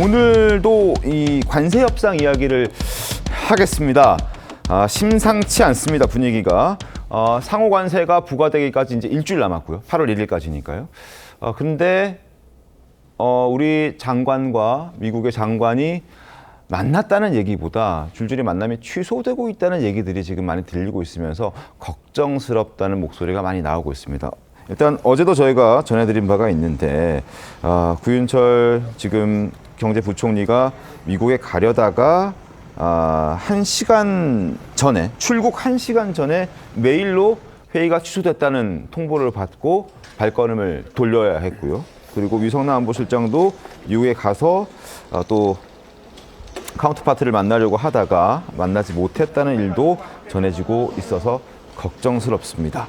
오늘도 이 관세 협상 이야기를 하겠습니다. 심상치 않습니다, 분위기가. 상호 관세가 부과되기까지 이제 일주일 남았고요. 8월 1일까지니까요. 근데 우리 장관과 미국의 장관이 만났다는 얘기보다 줄줄이 만남이 취소되고 있다는 얘기들이 지금 많이 들리고 있으면서 걱정스럽다는 목소리가 많이 나오고 있습니다. 일단 어제도 저희가 전해드린 바가 있는데 구윤철 지금 경제부총리가 미국에 가려다가 1시간 전에 출국 1시간 전에 메일로 회의가 취소됐다는 통보를 받고 발걸음을 돌려야 했고요. 그리고 위성남 안보실장도 미국에 가서 또 카운터파트를 만나려고 하다가 만나지 못했다는 일도 전해지고 있어서 걱정스럽습니다.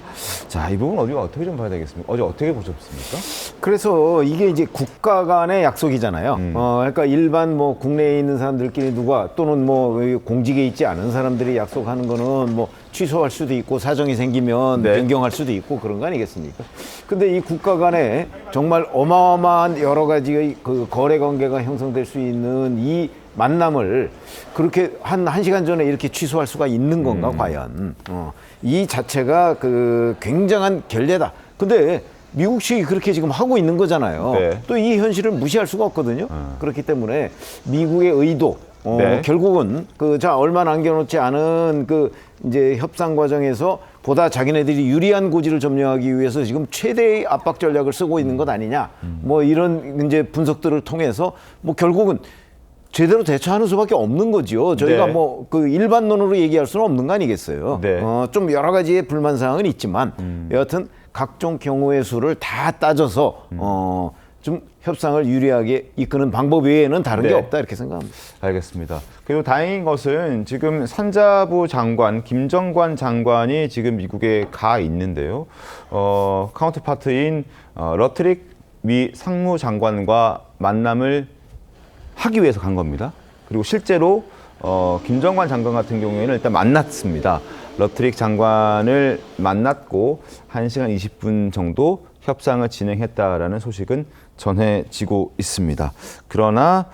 자, 이 부분 우리가 어떻게 좀 봐야 되겠습니까? 어제 어떻게 보셨습니까? 그래서 이게 이제 국가 간의 약속이잖아요. 그러니까 일반 뭐 국내에 있는 사람들끼리 누가 또는 뭐 공직에 있지 않은 사람들이 약속하는 거는 뭐 취소할 수도 있고 사정이 생기면 변경할 수도 있고 그런 거 아니겠습니까? 근데 이 국가 간에 정말 어마어마한 여러 가지의 그 거래 관계가 형성될 수 있는 이 만남을 그렇게 한 시간 전에 이렇게 취소할 수가 있는 건가, 과연. 이 자체가 그 굉장한 결례다. 근데 미국식이 그렇게 지금 하고 있는 거잖아요. 네. 또 이 현실을 무시할 수가 없거든요. 그렇기 때문에 미국의 의도, 결국은 얼마 남겨놓지 않은 이제 협상 과정에서 보다 자기네들이 유리한 고지를 점령하기 위해서 지금 최대의 압박 전략을 쓰고 있는 것 아니냐. 뭐 이런 이제 분석들을 통해서 뭐 결국은 제대로 대처하는 수밖에 없는 거죠. 저희가 뭐 일반론으로 얘기할 수는 없는 거 아니겠어요. 좀 여러 가지의 불만 사항은 있지만 여하튼 각종 경우의 수를 다 따져서 좀 협상을 유리하게 이끄는 방법 외에는 다른 게 없다 이렇게 생각합니다. 알겠습니다. 그리고 다행인 것은 지금 산자부 장관 김정관 장관이 지금 미국에 가 있는데요. 카운터파트인 러트릭 미 상무장관과 만남을 하기 위해서 간 겁니다. 그리고 실제로 김정관 장관 같은 경우에는 일단 만났습니다. 러트릭 장관을 만났고 1시간 20분 정도 협상을 진행했다라는 소식은 전해지고 있습니다. 그러나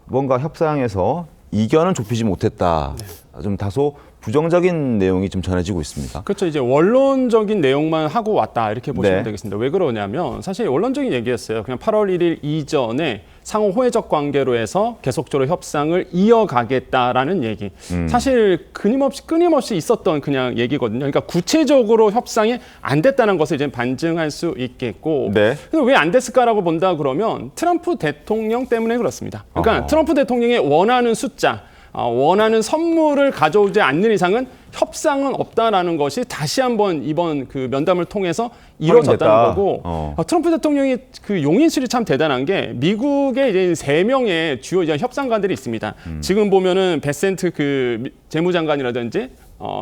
뭔가 협상에서 이견은 좁히지 못했다. 좀 다소 부정적인 내용이 좀 전해지고 있습니다. 그렇죠. 이제 원론적인 내용만 하고 왔다 이렇게 보시면 되겠습니다. 왜 그러냐면 사실 원론적인 얘기였어요. 그냥 8월 1일 이전에 상호 호혜적 관계로 해서 계속적으로 협상을 이어가겠다라는 얘기. 사실 끊임없이 있었던 그냥 얘기거든요. 그러니까 구체적으로 협상이 안 됐다는 것을 이제 반증할 수 있겠고. 근데 왜 안 됐을까라고 본다 그러면 트럼프 대통령 때문에 그렇습니다. 그러니까 트럼프 대통령의 원하는 숫자, 원하는 선물을 가져오지 않는 이상은 협상은 없다라는 것이 다시 한번 이번 그 면담을 통해서 이루어졌다는 거고, 트럼프 대통령이 그 용인술이 참 대단한 게 미국에 이제 3명의 주요 이제 협상관들이 있습니다. 지금 보면은 베센트 그 재무장관이라든지,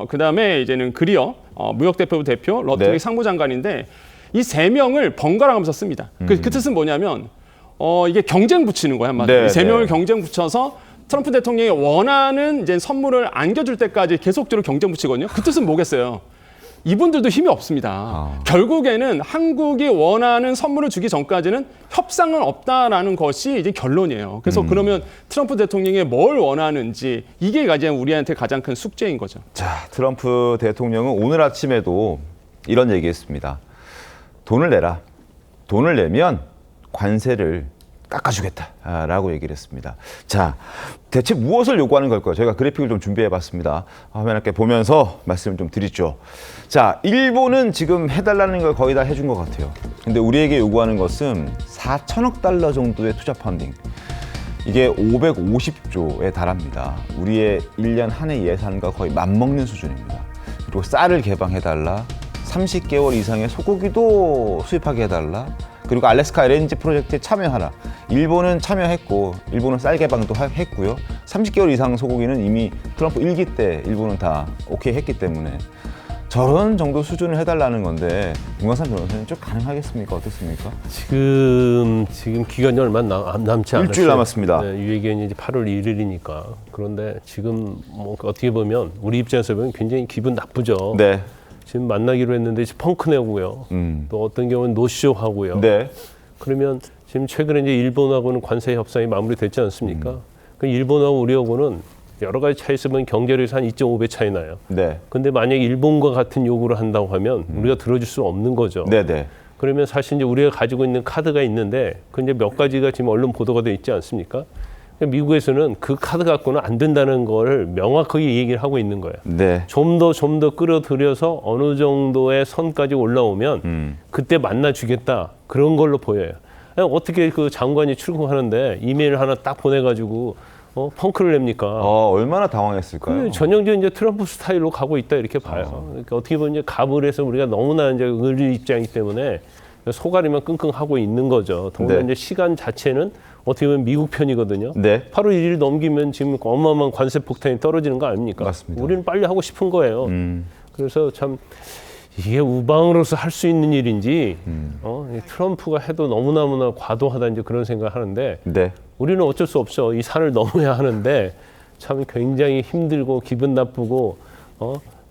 그 다음에 이제는 그리어 무역대표부 대표, 러트릭 상무장관인데 이 3명을 번갈아 가면서 씁니다. 그 뜻은 뭐냐면 이게 경쟁 붙이는 거야 한마디로. 이 3명을 경쟁 붙여서 트럼프 대통령이 원하는 이제 선물을 안겨줄 때까지 계속적으로 경쟁 붙이거든요. 그 뜻은 뭐겠어요? 이분들도 힘이 없습니다. 결국에는 한국이 원하는 선물을 주기 전까지는 협상은 없다라는 것이 이제 결론이에요. 그래서 그러면 트럼프 대통령이 뭘 원하는지 이게 가장 우리한테 가장 큰 숙제인 거죠. 자, 트럼프 대통령은 오늘 아침에도 이런 얘기했습니다. 돈을 내라. 돈을 내면 관세를 깎아주겠다라고 얘기를 했습니다. 자, 대체 무엇을 요구하는 걸까요? 저희가 그래픽을 좀 준비해봤습니다. 화면 함께 보면서 말씀을 좀 드리죠. 자, 일본은 지금 해달라는 걸 거의 다 해준 것 같아요. 근데 우리에게 요구하는 것은 4천억 달러 정도의 투자 펀딩. 이게 550조에 달합니다. 우리의 1년 한 해 예산과 거의 맞먹는 수준입니다. 그리고 쌀을 개방해달라. 30개월 이상의 소고기도 수입하게 해달라. 그리고 알래스카 LNG 프로젝트에 참여하라. 일본은 참여했고 일본은 쌀 개방도 했고요. 30개월 이상 소고기는 이미 트럼프 1기 때 일본은 다 오케이 했기 때문에 저런 정도 수준을 해달라는 건데 윤광산 변호사님 좀 가능하겠습니까? 어떻습니까? 지금 기간이 얼마 남지 않았어요. 일주일 남았습니다. 네, 유예기간이 이제 8월 1일이니까. 그런데 지금 뭐 어떻게 보면 우리 입장에서 보면 굉장히 기분 나쁘죠. 네. 지금 만나기로 했는데 펑크 내고요. 또 어떤 경우는 노쇼 하고요. 네. 그러면 지금 최근에 이제 일본하고는 관세 협상이 마무리됐지 않습니까? 그 일본하고 우리하고는 여러 가지 차이 있으면 경제력에서 한 2.5배 차이 나요. 네. 근데 만약 일본과 같은 요구를 한다고 하면 우리가 들어줄 수 없는 거죠. 네네. 그러면 사실 이제 우리가 가지고 있는 카드가 있는데 그 이제 몇 가지가 지금 언론 보도가 돼 있지 않습니까? 미국에서는 그 카드 갖고는 안 된다는 걸 명확하게 얘기를 하고 있는 거예요. 네. 좀 더 끌어들여서 어느 정도의 선까지 올라오면 그때 만나주겠다. 그런 걸로 보여요. 어떻게 그 장관이 출국하는데 이메일 하나 딱 보내가지고 펑크를 냅니까? 얼마나 당황했을까요? 전형적인 이제 트럼프 스타일로 가고 있다 이렇게 봐요. 그러니까 어떻게 보면 이제 갑을 해서 우리가 너무나 이제 의리 입장이기 때문에 속아리만 끙끙하고 있는 거죠. 더군다나 네. 이제 시간 자체는 어떻게 보면 미국 편이거든요. 네. 8월 1일 넘기면 지금 어마어마한 관세 폭탄이 떨어지는 거 아닙니까? 맞습니다. 우리는 빨리 하고 싶은 거예요. 그래서 참 이게 우방으로서 할 수 있는 일인지 이 트럼프가 해도 너무나 과도하다 이제 그런 생각을 하는데 네. 우리는 어쩔 수 없죠. 이 산을 넘어야 하는데 참 굉장히 힘들고 기분 나쁘고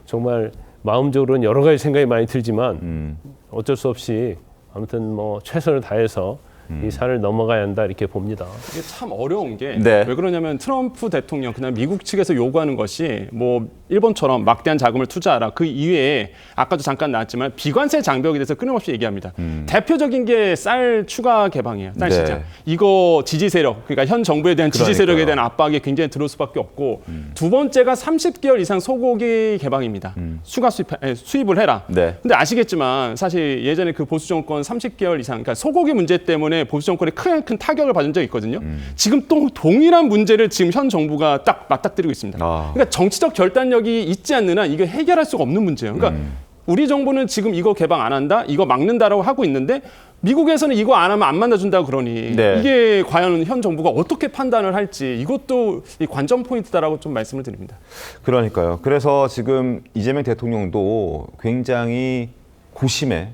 정말 마음적으로는 여러 가지 생각이 많이 들지만 어쩔 수 없이 아무튼 뭐 최선을 다해서 이 산을 넘어가야 한다 이렇게 봅니다. 이게 참 어려운 게 네. 왜 그러냐면 트럼프 대통령 그다음 미국 측에서 요구하는 것이 뭐 일본처럼 막대한 자금을 투자하라. 그 이외에 아까도 잠깐 나왔지만 비관세 장벽에 대해서 끊임없이 얘기합니다. 대표적인 게 쌀 추가 개방이에요. 쌀 네. 시장. 이거 지지 세력, 그러니까 현 정부에 대한 지지 그러니까요. 세력에 대한 압박이 굉장히 들어올 수밖에 없고 두 번째가 30개월 이상 소고기 개방입니다. 추가 수입을 해라. 네. 근데 아시겠지만 사실 예전에 그 보수 정권 30개월 이상, 그러니까 소고기 문제 때문에 보수 정권에 큰 타격을 받은 적이 있거든요. 지금 또 동일한 문제를 지금 현 정부가 딱 맞닥뜨리고 있습니다. 그러니까 정치적 결단력이 있지 않는 한 이게 해결할 수가 없는 문제예요. 그러니까 우리 정부는 지금 이거 개방 안 한다, 이거 막는다라고 하고 있는데 미국에서는 이거 안 하면 안 만나준다 그러니 네. 이게 과연 현 정부가 어떻게 판단을 할지 이것도 이 관전 포인트다라고 좀 말씀을 드립니다. 그러니까요. 그래서 지금 이재명 대통령도 굉장히 고심을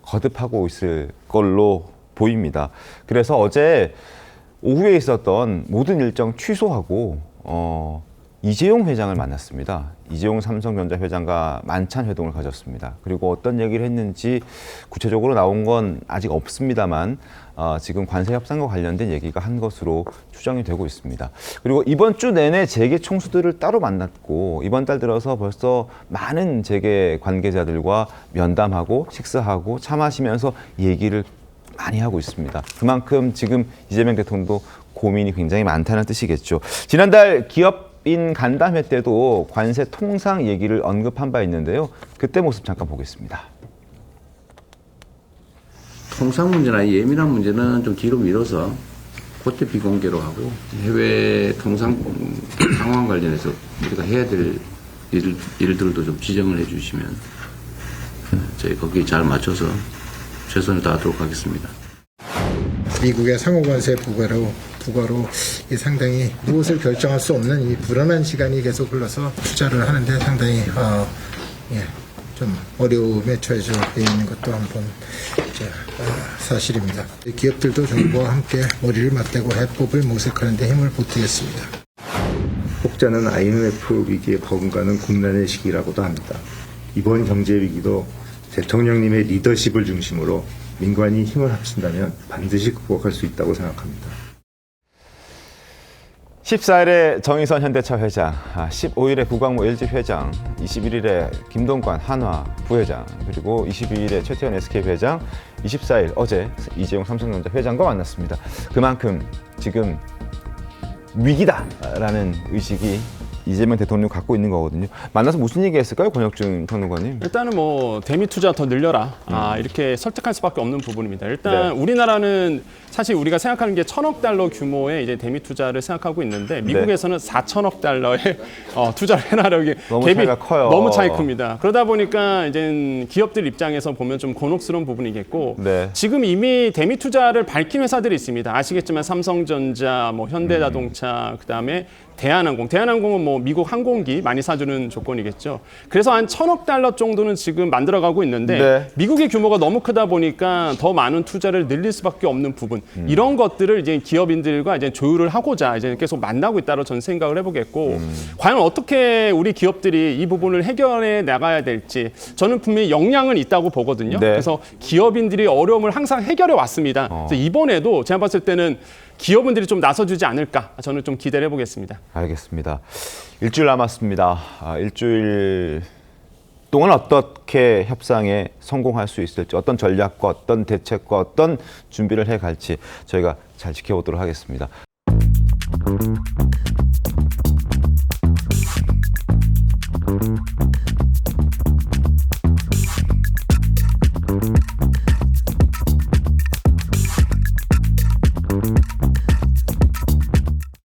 거듭하고 있을 걸로 보입니다. 그래서 어제 오후에 있었던 모든 일정 취소하고 이재용 회장을 만났습니다. 이재용 삼성전자 회장과 만찬 회동을 가졌습니다. 그리고 어떤 얘기를 했는지 구체적으로 나온 건 아직 없습니다만 지금 관세 협상과 관련된 얘기가 한 것으로 추정이 되고 있습니다. 그리고 이번 주 내내 재계 총수들을 따로 만났고 이번 달 들어서 벌써 많은 재계 관계자들과 면담하고 식사하고 차 마시면서 얘기를 많이 하고 있습니다. 그만큼 지금 이재명 대통령도 고민이 굉장히 많다는 뜻이겠죠. 지난달 기업인 간담회 때도 관세 통상 얘기를 언급한 바 있는데요. 그때 모습 잠깐 보겠습니다. 통상 문제나 예민한 문제는 좀 뒤로 미뤄서 그때 비공개로 하고 해외 통상 상황 관련해서 우리가 해야 될 일들도 좀 지정을 해주시면 저희 거기에 잘 맞춰서 최선을 다하도록 하겠습니다. 미국의 상호관세 부과로 이 상당히 무엇을 결정할 수 없는 이 불안한 시간이 계속 흘러서 투자를 하는데 상당히 좀 어려움에 처해져 있는 것도 한번 사실입니다. 기업들도 정부와 함께 머리를 맞대고 해법을 모색하는 데 힘을 보태겠습니다. 혹자는 IMF 위기에 버금가는 국난의 시기라고도 합니다. 이번 경제 위기도 대통령님의 리더십을 중심으로 민관이 힘을 합친다면 반드시 극복할 수 있다고 생각합니다. 14일에 정의선 현대차 회장, 15일에 구광모 LG 회장, 21일에 김동관 한화 부회장, 그리고 22일에 최태원 SK 회장, 24일 어제 이재용 삼성전자 회장과 만났습니다. 그만큼 지금 위기다라는 의식이 이재명 대통령 갖고 있는 거거든요. 만나서 무슨 얘기 했을까요, 권혁준 평론가님? 일단은 뭐 대미 투자 더 늘려라 이렇게 설득할 수밖에 없는 부분입니다. 일단 네. 우리나라는 사실 우리가 생각하는 게 1,000억 달러 규모의 이제 대미 투자를 생각하고 있는데 미국에서는 4,000억 달러의 투자를 해나려기 너무 차이가 커요. 너무 차이 큽니다. 그러다 보니까 이제 기업들 입장에서 보면 좀 곤혹스러운 부분이겠고 네. 지금 이미 대미 투자를 밝힌 회사들이 있습니다. 아시겠지만 삼성전자, 뭐 현대자동차, 그다음에 대한항공은 뭐 미국 항공기 많이 사주는 조건이겠죠. 그래서 한 1,000억 달러 정도는 지금 만들어가고 있는데 네. 미국의 규모가 너무 크다 보니까 더 많은 투자를 늘릴 수밖에 없는 부분. 이런 것들을 이제 기업인들과 이제 조율을 하고자 이제 계속 만나고 있다고 저는 생각을 해보겠고 과연 어떻게 우리 기업들이 이 부분을 해결해 나가야 될지 저는 분명히 역량은 있다고 보거든요. 네. 그래서 기업인들이 어려움을 항상 해결해 왔습니다. 그래서 이번에도 제가 봤을 때는 기업인들이 좀 나서주지 않을까 저는 좀 기대를 해보겠습니다. 알겠습니다. 일주일 남았습니다. 일주일 동안 어떻게 협상에 성공할 수 있을지, 어떤 전략과 어떤 대책과 어떤 준비를 해갈지 저희가 잘 지켜보도록 하겠습니다.